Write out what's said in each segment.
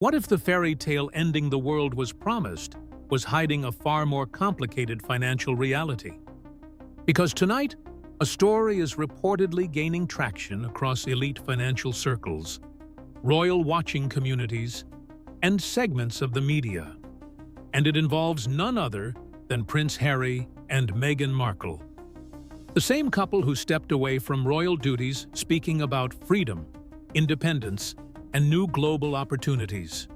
What if the fairy tale ending the world was promised was hiding a far more complicated financial reality? Because tonight, a story is reportedly gaining traction across elite financial circles, royal watching communities, and segments of the media. And it involves none other than Prince Harry and Meghan Markle, the same couple who stepped away from royal duties speaking about freedom, independence, and new global opportunities.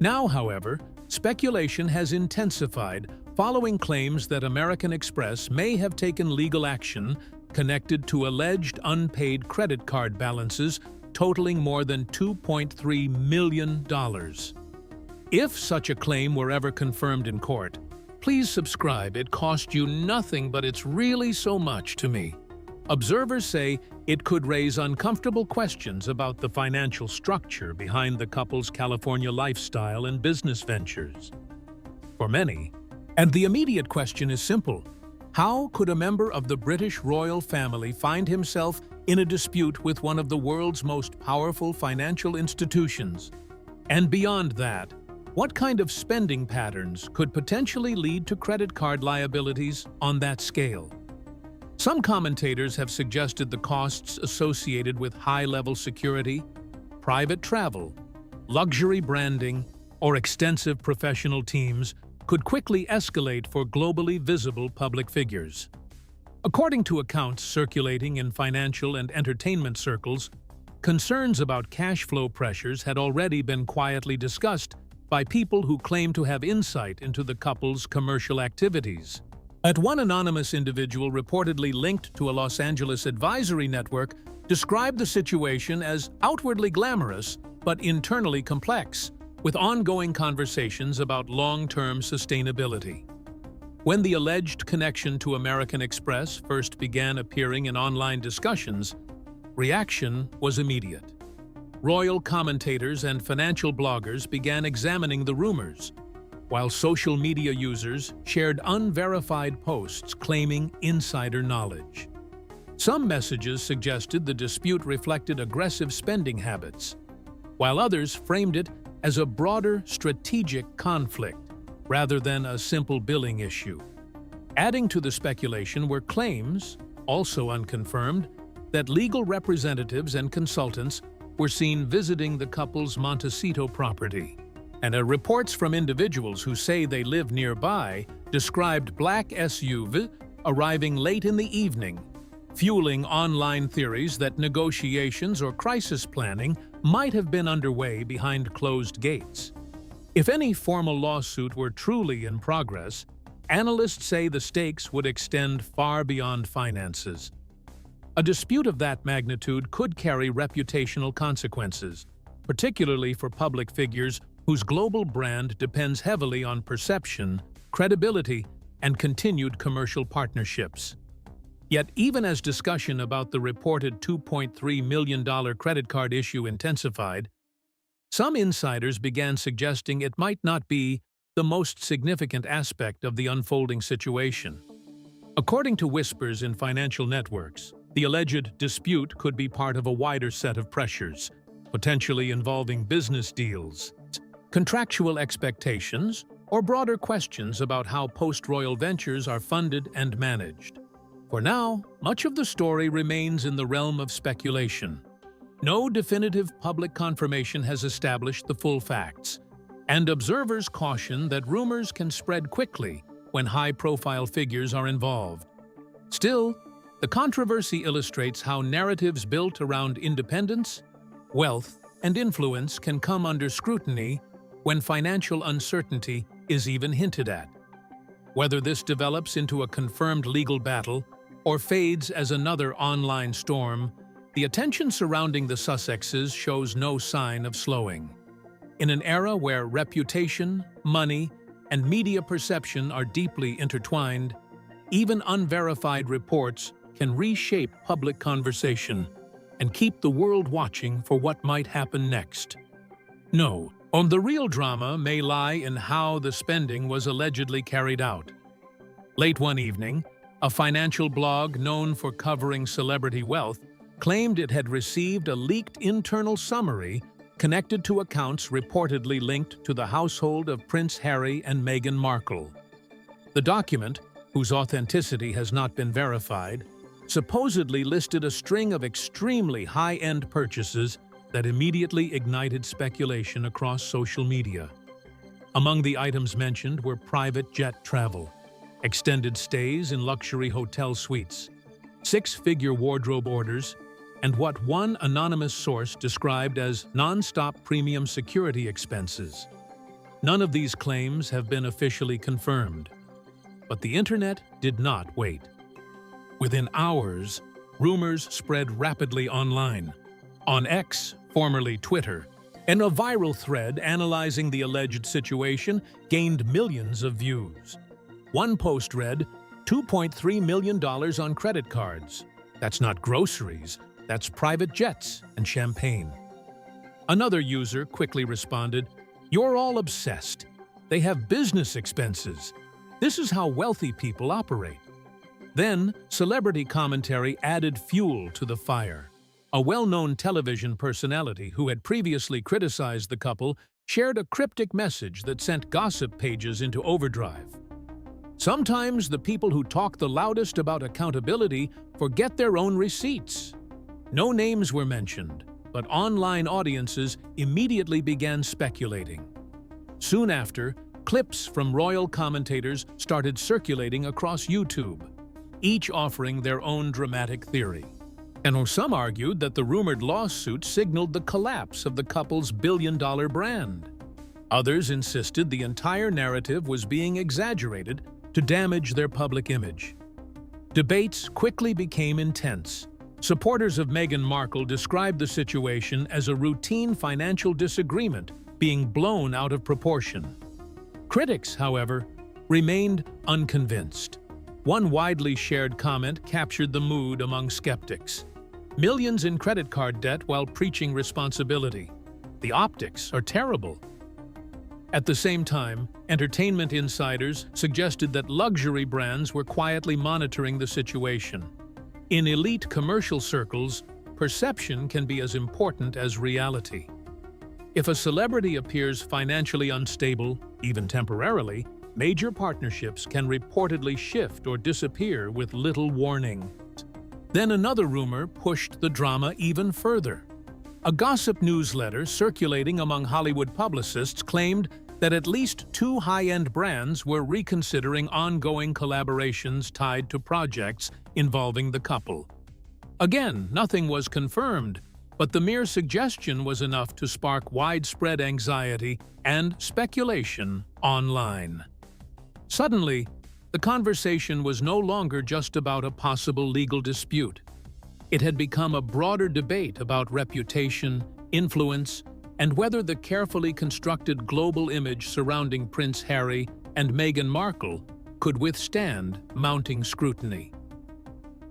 Now, however, speculation has intensified following claims that American Express may have taken legal action connected to alleged unpaid credit card balances totaling more than $2.3 million. If such a claim were ever confirmed in court, please subscribe. It cost you nothing, but it's really so much to me. Observers say it could raise uncomfortable questions about the financial structure behind the couple's California lifestyle and business ventures. For many, and the immediate question is simple: how could a member of the British royal family find himself in a dispute with one of the world's most powerful financial institutions? And beyond that, what kind of spending patterns could potentially lead to credit card liabilities on that scale? Some commentators have suggested the costs associated with high-level security, private travel, luxury branding, or extensive professional teams could quickly escalate for globally visible public figures. According to accounts circulating in financial and entertainment circles, concerns about cash flow pressures had already been quietly discussed by people who claim to have insight into the couple's commercial activities. One anonymous individual reportedly linked to a Los Angeles advisory network described the situation as outwardly glamorous but internally complex, with ongoing conversations about long-term sustainability. When the alleged connection to American Express first began appearing in online discussions, reaction was immediate. Royal commentators and financial bloggers began examining the rumors, while social media users shared unverified posts claiming insider knowledge. Some messages suggested the dispute reflected aggressive spending habits, while others framed it as a broader strategic conflict rather than a simple billing issue. Adding to the speculation were claims, also unconfirmed, that legal representatives and consultants were seen visiting the couple's Montecito property, and reports from individuals who say they live nearby described black SUV arriving late in the evening, fueling online theories that negotiations or crisis planning might have been underway behind closed gates. If any formal lawsuit were truly in progress, analysts say the stakes would extend far beyond finances. A dispute of that magnitude could carry reputational consequences, particularly for public figures whose global brand depends heavily on perception, credibility, and continued commercial partnerships. Yet, even as discussion about the reported $2.3 million credit card issue intensified, some insiders began suggesting it might not be the most significant aspect of the unfolding situation. According to whispers in financial networks, the alleged dispute could be part of a wider set of pressures, potentially involving business deals, contractual expectations, or broader questions about how post-royal ventures are funded and managed. For now, much of the story remains in the realm of speculation. No definitive public confirmation has established the full facts, and observers caution that rumors can spread quickly when high-profile figures are involved. Still, the controversy illustrates how narratives built around independence, wealth, and influence can come under scrutiny when financial uncertainty is even hinted at. Whether this develops into a confirmed legal battle or fades as another online storm, the attention surrounding the Sussexes shows no sign of slowing. In an era where reputation, money, and media perception are deeply intertwined, even unverified reports can reshape public conversation and keep the world watching for what might happen next. No, the real drama may lie in how the spending was allegedly carried out. Late one evening, a financial blog known for covering celebrity wealth claimed it had received a leaked internal summary connected to accounts reportedly linked to the household of Prince Harry and Meghan Markle. The document, whose authenticity has not been verified, supposedly listed a string of extremely high-end purchases that immediately ignited speculation across social media. Among the items mentioned were private jet travel, extended stays in luxury hotel suites, six-figure wardrobe orders, and what one anonymous source described as non-stop premium security expenses. None of these claims have been officially confirmed. But the internet did not wait. Within hours, rumors spread rapidly online. On X, formerly Twitter, and a viral thread analyzing the alleged situation gained millions of views. One post read, $2.3 million on credit cards. That's not groceries, that's private jets and champagne. Another user quickly responded, "You're all obsessed. They have business expenses. This is how wealthy people operate." Then, celebrity commentary added fuel to the fire. A well-known television personality who had previously criticized the couple shared a cryptic message that sent gossip pages into overdrive. Sometimes the people who talk the loudest about accountability forget their own receipts. No names were mentioned, but online audiences immediately began speculating. Soon after, clips from royal commentators started circulating across YouTube, each offering their own dramatic theory. And some argued that the rumored lawsuit signaled the collapse of the couple's billion-dollar brand. Others insisted the entire narrative was being exaggerated to damage their public image. Debates quickly became intense. Supporters of Meghan Markle described the situation as a routine financial disagreement being blown out of proportion. Critics, however, remained unconvinced. One widely shared comment captured the mood among skeptics. Millions in credit card debt while preaching responsibility. The optics are terrible. At the same time, entertainment insiders suggested that luxury brands were quietly monitoring the situation. In elite commercial circles, perception can be as important as reality. If a celebrity appears financially unstable, even temporarily, major partnerships can reportedly shift or disappear with little warning. Then another rumor pushed the drama even further. A gossip newsletter circulating among Hollywood publicists claimed that at least two high-end brands were reconsidering ongoing collaborations tied to projects involving the couple. Again, nothing was confirmed, but the mere suggestion was enough to spark widespread anxiety and speculation online. Suddenly, the conversation was no longer just about a possible legal dispute. It had become a broader debate about reputation, influence, and whether the carefully constructed global image surrounding Prince Harry and Meghan Markle could withstand mounting scrutiny.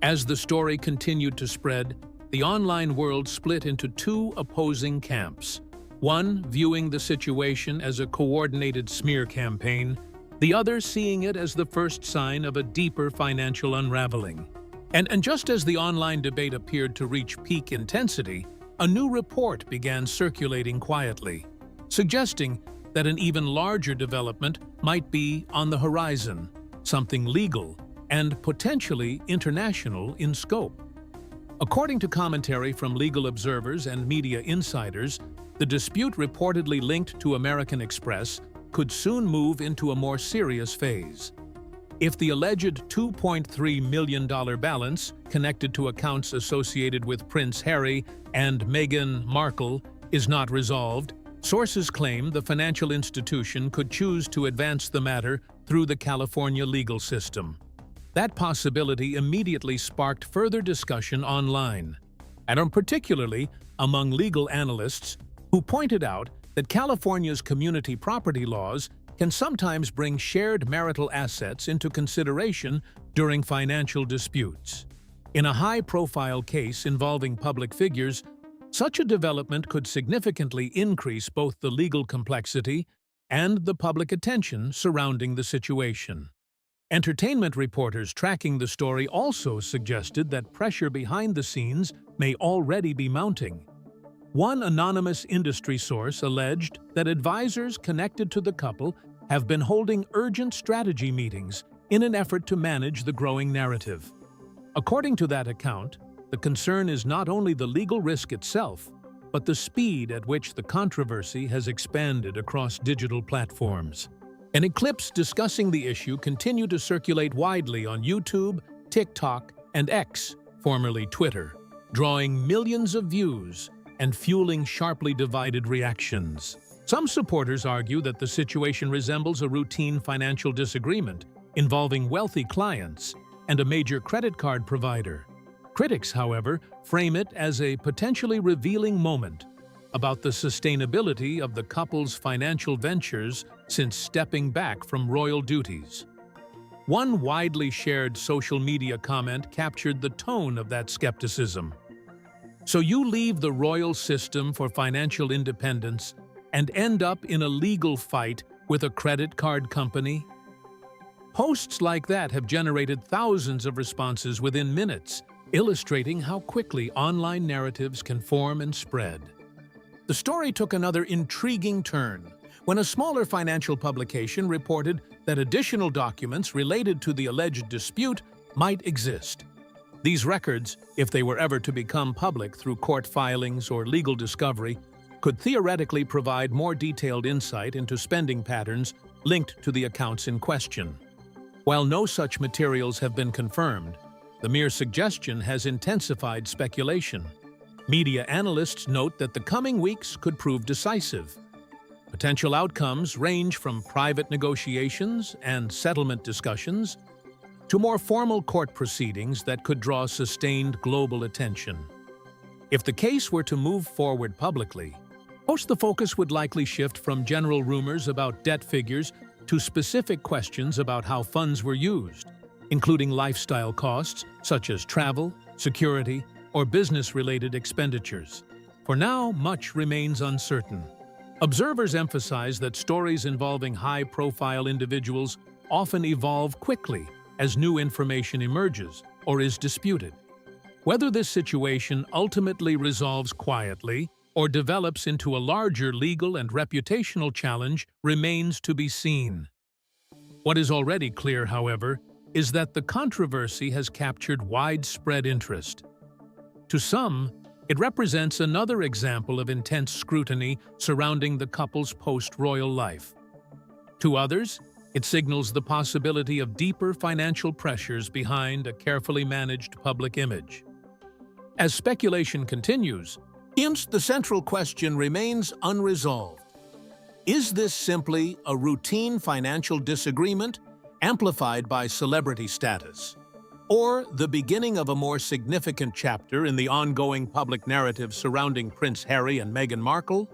As the story continued to spread, the online world split into two opposing camps, one viewing the situation as a coordinated smear campaign, the other seeing it as the first sign of a deeper financial unraveling. And just as the online debate appeared to reach peak intensity, a new report began circulating quietly, suggesting that an even larger development might be on the horizon, something legal and potentially international in scope. According to commentary from legal observers and media insiders, the dispute reportedly linked to American Express could soon move into a more serious phase. If the alleged $2.3 million balance connected to accounts associated with Prince Harry and Meghan Markle is not resolved, sources claim the financial institution could choose to advance the matter through the California legal system. That possibility immediately sparked further discussion online, and particularly among legal analysts who pointed out that California's community property laws can sometimes bring shared marital assets into consideration during financial disputes. In a high-profile case involving public figures, such a development could significantly increase both the legal complexity and the public attention surrounding the situation. Entertainment reporters tracking the story also suggested that pressure behind the scenes may already be mounting. One anonymous industry source alleged that advisors connected to the couple have been holding urgent strategy meetings in an effort to manage the growing narrative. According to that account, the concern is not only the legal risk itself, but the speed at which the controversy has expanded across digital platforms. An clips discussing the issue continue to circulate widely on YouTube, TikTok, and X, formerly Twitter, drawing millions of views and fueling sharply divided reactions. Some supporters argue that the situation resembles a routine financial disagreement involving wealthy clients and a major credit card provider. Critics, however, frame it as a potentially revealing moment about the sustainability of the couple's financial ventures since stepping back from royal duties. One widely shared social media comment captured the tone of that skepticism. "So you leave the royal system for financial independence and end up in a legal fight with a credit card company?" Posts like that have generated thousands of responses within minutes, illustrating how quickly online narratives can form and spread. The story took another intriguing turn when a smaller financial publication reported that additional documents related to the alleged dispute might exist. These records, if they were ever to become public through court filings or legal discovery, could theoretically provide more detailed insight into spending patterns linked to the accounts in question. While no such materials have been confirmed, the mere suggestion has intensified speculation. Media analysts note that the coming weeks could prove decisive. Potential outcomes range from private negotiations and settlement discussions to more formal court proceedings that could draw sustained global attention. If the case were to move forward publicly, the focus would likely shift from general rumors about debt figures to specific questions about how funds were used, including lifestyle costs such as travel, security, or business-related expenditures. For now, much remains uncertain. Observers emphasize that stories involving high-profile individuals often evolve quickly as new information emerges or is disputed. Whether this situation ultimately resolves quietly or develops into a larger legal and reputational challenge remains to be seen. What is already clear, however, is that the controversy has captured widespread interest. To some, it represents another example of intense scrutiny surrounding the couple's post-royal life. To others, it signals the possibility of deeper financial pressures behind a carefully managed public image. As speculation continues, hence the central question remains unresolved. Is this simply a routine financial disagreement amplified by celebrity status, or the beginning of a more significant chapter in the ongoing public narrative surrounding Prince Harry and Meghan Markle?